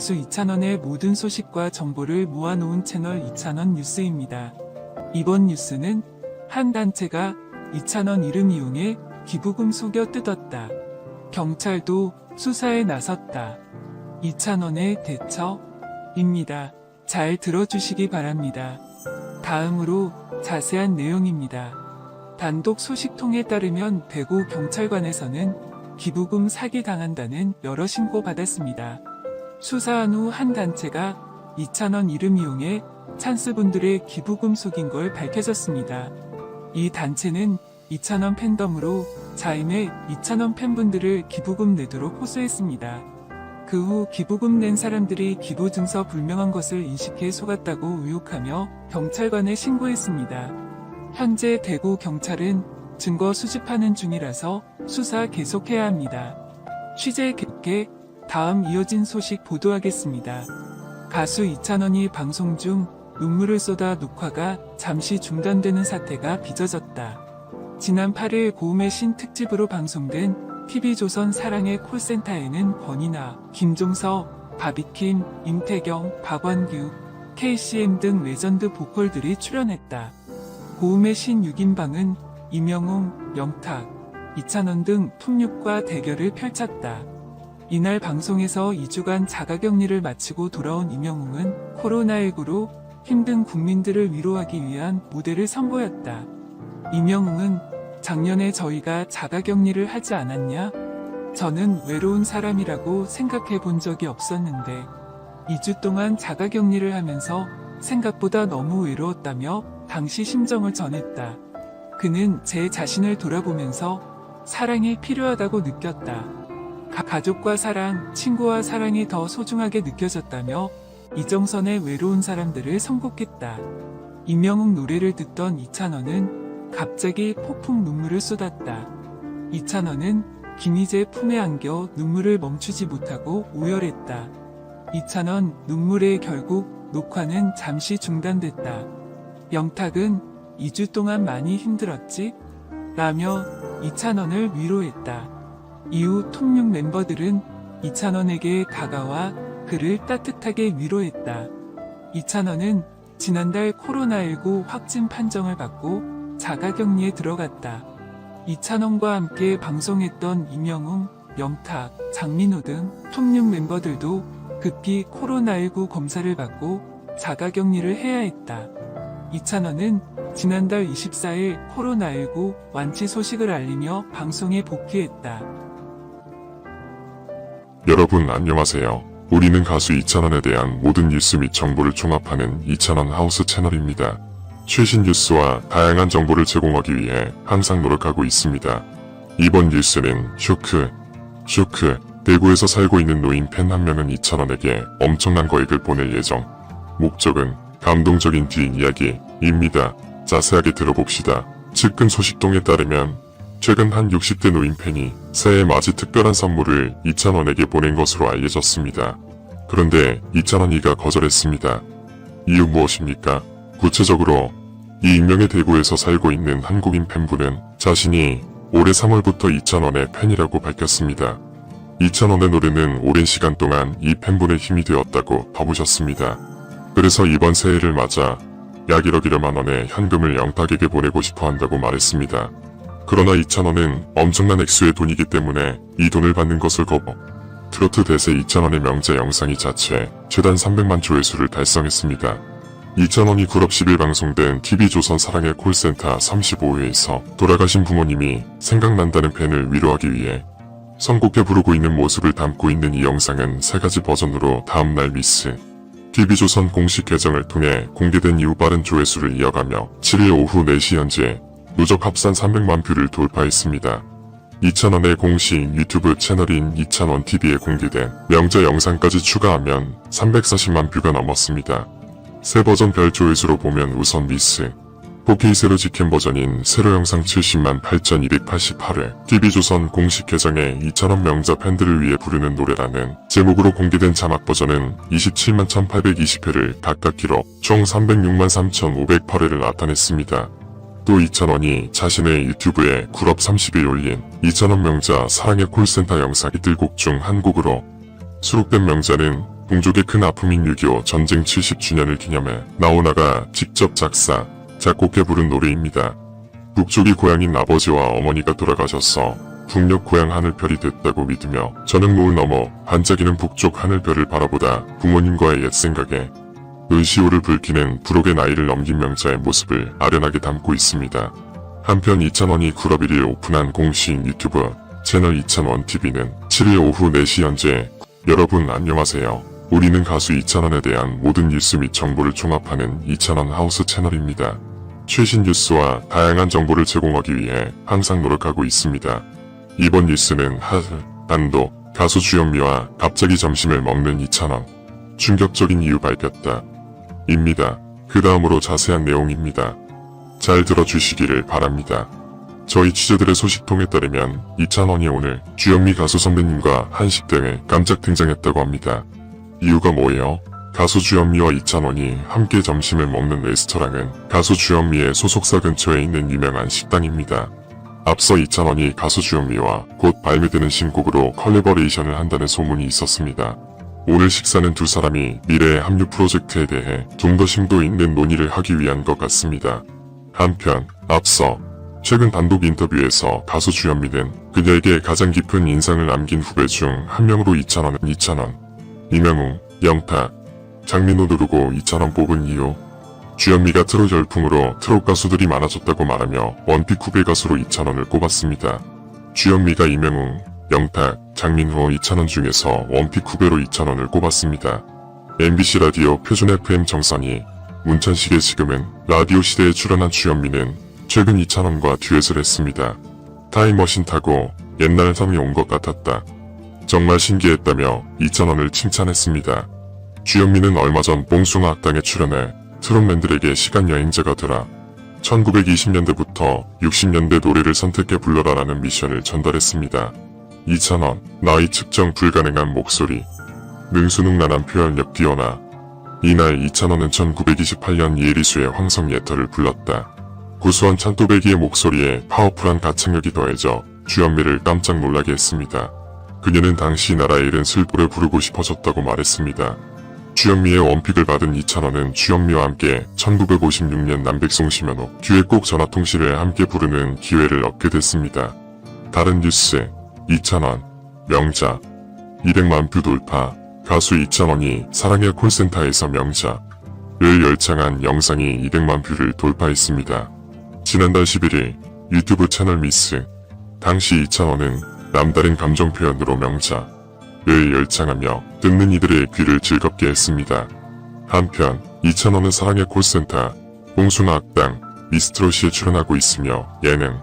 수 2,000원의 모든 소식과 정보를 모아놓은 채널 2,000원 뉴스입니다. 이번 뉴스는 한 단체가 2,000원 이름 이용해 기부금 속여 뜯었다. 경찰도 수사에 나섰다. 2,000원의 대처입니다. 잘 들어주시기 바랍니다. 다음으로 자세한 내용입니다. 단독 소식통에 따르면 대구 경찰관에서는 기부금 사기당한다는 여러 신고받았습니다. 수사한 후 한 단체가 2,000원 이름 이용해 찬스분들의 기부금 속인 걸 밝혀졌습니다. 이 단체는 2,000원 팬덤으로 자임해 2,000원 팬분들을 기부금 내도록 호소했습니다. 그 후 기부금 낸 사람들이 기부 증서 불명한 것을 인식해 속았다고 의혹하며 경찰관에 신고했습니다. 현재 대구 경찰은 증거 수집하는 중이라서 수사 계속해야 합니다. 취재 결계 다음 이어진 소식 보도하겠습니다. 가수 2,000원이 방송 중 눈물을 쏟아 녹화가 잠시 중단되는 사태가 빚어졌다. 지난 8일 고음의 신 특집으로 방송된 TV조선 사랑의 콜센터에는 권이나, 김종서, 바비킴, 임태경, 박완규, KCM 등 레전드 보컬들이 출연했다. 고음의 신 6인방은 임영웅, 영탁, 2,000원 등 톱6과 대결을 펼쳤다. 이날 방송에서 2주간 자가격리를 마치고 돌아온 임영웅은 코로나19로 힘든 국민들을 위로하기 위한 무대를 선보였다. 임영웅은 작년에 저희가 자가격리를 하지 않았냐? 저는 외로운 사람이라고 생각해 본 적이 없었는데 2주 동안 자가격리를 하면서 생각보다 너무 외로웠다며 당시 심정을 전했다. 그는 제 자신을 돌아보면서 사랑이 필요하다고 느꼈다. 가족과 사랑, 친구와 사랑이 더 소중하게 느껴졌다며 이정선의 외로운 사람들을 선곡했다. 임영웅 노래를 듣던 2,000원은 갑자기 폭풍 눈물을 쏟았다. 2,000원은 김희재 품에 안겨 눈물을 멈추지 못하고 오열했다. 2,000원 눈물에 결국 녹화는 잠시 중단됐다. 영탁은 2주 동안 많이 힘들었지? 라며 2,000원을 위로했다. 이후 톱6 멤버들은 2,000원에게 다가와 그를 따뜻하게 위로했다. 2,000원은 지난달 코로나19 확진 판정을 받고 자가격리에 들어갔다. 2,000원과 함께 방송했던 임영웅, 영탁, 장민호 등 톱6 멤버들도 급히 코로나19 검사를 받고 자가격리를 해야 했다. 2,000원은 지난달 24일 코로나19 완치 소식을 알리며 방송에 복귀했다. 여러분 안녕하세요. 우리는 가수 2,000원에 대한 모든 뉴스 및 정보를 종합하는 2,000원 하우스 채널입니다. 최신 뉴스와 다양한 정보를 제공하기 위해 항상 노력하고 있습니다. 이번 뉴스는 쇼크. 대구에서 살고 있는 노인 팬 한 명은 2,000원에게 엄청난 거액을 보낼 예정. 목적은 감동적인 뒷이야기입니다. 자세하게 들어봅시다. 측근 소식통에 따르면 최근 한 60대 노인 팬이 새해 맞이 특별한 선물을 2,000원에게 보낸 것으로 알려졌습니다. 그런데 2,000원이가 거절했습니다. 이유 무엇입니까? 구체적으로 이 익명의 대구에서 살고 있는 한국인 팬분은 자신이 올해 3월부터 2,000원의 팬이라고 밝혔습니다. 2,000원의 노래는 오랜 시간 동안 이 팬분의 힘이 되었다고 덧붙였습니다. 그래서 이번 새해를 맞아 약 1억 1여만 원의 현금을 영탁에게 보내고 싶어 한다고 말했습니다. 그러나 2,000원은 엄청난 액수의 돈이기 때문에 이 돈을 받는 것을 거부. 트로트 대세 2,000원의 명제 영상이 자체 최단 300만 조회수를 달성했습니다. 2,000원이 9월 10일 방송된 TV조선 사랑의 콜센터 35회에서 돌아가신 부모님이 생각난다는 팬을 위로하기 위해 선곡해 부르고 있는 모습을 담고 있는 이 영상은 3가지 버전으로 다음날 미스 TV조선 공식 계정을 통해 공개된 이후 빠른 조회수를 이어가며 7일 오후 4시 현재 누적 합산 300만 뷰를 돌파했습니다. 2,000원의 공식 유튜브 채널인 2,000원TV에 공개된 명절 영상까지 추가하면 340만 뷰가 넘었습니다. 새 버전 별 조회수로 보면 우선 미스 4K 세로 직캠 버전인 세로 영상 70만 8,288회 TV조선 공식 계정에 2,000원 명자 팬들을 위해 부르는 노래라는 제목으로 공개된 자막 버전은 27만 1,820회를 각각 기록 총 306만 3,508회를 나타냈습니다. 또 2,000원이 자신의 유튜브에 9월 30일 올린 2,000원 명자 사랑의 콜센터 영상 이틀곡 중 한 곡으로 수록된 명자는 동족의 큰 아픔인 6.25 전쟁 70주년을 기념해 나훈아가 직접 작사, 작곡해 부른 노래입니다. 북쪽이 고향인 아버지와 어머니가 돌아가셔서 북녘 고향 하늘별이 됐다고 믿으며 저녁 노을 넘어 반짝이는 북쪽 하늘별을 바라보다 부모님과의 옛 생각에 은시호를 붉히는 불혹의 나이를 넘긴 명자의 모습을 아련하게 담고 있습니다. 한편 이찬원이 9월 1일 오픈한 공식 유튜브 채널 이찬원TV는 7일 오후 4시 현재 여러분 안녕하세요. 우리는 가수 이찬원에 대한 모든 뉴스 및 정보를 종합하는 이찬원 하우스 채널입니다. 최신 뉴스와 다양한 정보를 제공하기 위해 항상 노력하고 있습니다. 이번 뉴스는 단독 가수 주현미와 갑자기 점심을 먹는 이찬원. 충격적인 이유 밝혔다. 입니다. 그 다음으로 자세한 내용입니다. 잘 들어주시기를 바랍니다. 저희 취재들의 소식통에 따르면 이찬원이 오늘 주현미 가수 선배님과 한식당에 깜짝 등장했다고 합니다. 이유가 뭐예요? 가수 주현미와 이찬원이 함께 점심을 먹는 레스토랑은 가수 주현미의 소속사 근처에 있는 유명한 식당입니다. 앞서 이찬원이 가수 주현미와 곧 발매되는 신곡으로 컬래버레이션을 한다는 소문이 있었습니다. 오늘 식사는 두 사람이 미래의 합류 프로젝트에 대해 좀 더 심도 있는 논의를 하기 위한 것 같습니다. 한편 앞서 최근 단독 인터뷰에서 가수 주현미는 그녀에게 가장 깊은 인상을 남긴 후배 중 한 명으로 이찬원, 이명웅, 영탁, 장민호 누르고 이찬원 뽑은 이유. 주현미가 트롯 열풍으로 트롯 가수들이 많아졌다고 말하며 원픽 후배 가수로 이찬원을 꼽았습니다. 주현미가 이명웅, 영탁, 장민호, 이찬원 중에서 원픽 후배로 이찬원을 꼽았습니다. MBC 라디오 표준 FM 정선이 문천식의 지금은 라디오 시대에 출연한 주현미는 최근 이찬원과 듀엣을 했습니다. 타임머신 타고 옛날 섬이 온 것 같았다. 정말 신기했다며 이찬원을 칭찬했습니다. 주현미는 얼마 전 뽕숭아 학당에 출연해 트롯맨들에게 시간여행자가 되라 1920년대부터 60년대 노래를 선택해 불러라라는 미션을 전달했습니다. 이찬원, 나이 측정 불가능한 목소리, 능수능란한 표현력 뛰어나. 이날 이찬원은 1928년 이에리수의 황성예터를 불렀다. 구수한 찬또배기의 목소리에 파워풀한 가창력이 더해져 주현미를 깜짝 놀라게 했습니다. 그녀는 당시 나라의 잃은 슬보를 부르고 싶어졌다고 말했습니다. 주현미의 원픽을 받은 이찬원은 주현미와 함께 1956년 남백송 심연호 듀엣곡 전화통신을 함께 부르는 기회를 얻게 됐습니다. 다른 뉴스, 이찬원, 명자, 200만 뷰 돌파, 가수 이찬원이 사랑의 콜센터에서 명자를 열창한 영상이 200만 뷰를 돌파했습니다. 지난달 11일 유튜브 채널 미스, 당시 이찬원은 남다른 감정 표현으로 명자를 열창하며 듣는 이들의 귀를 즐겁게 했습니다. 한편 이찬원은 사랑의 콜센터, 뽕숭아 학당, 미스트롯에 출연하고 있으며 예능,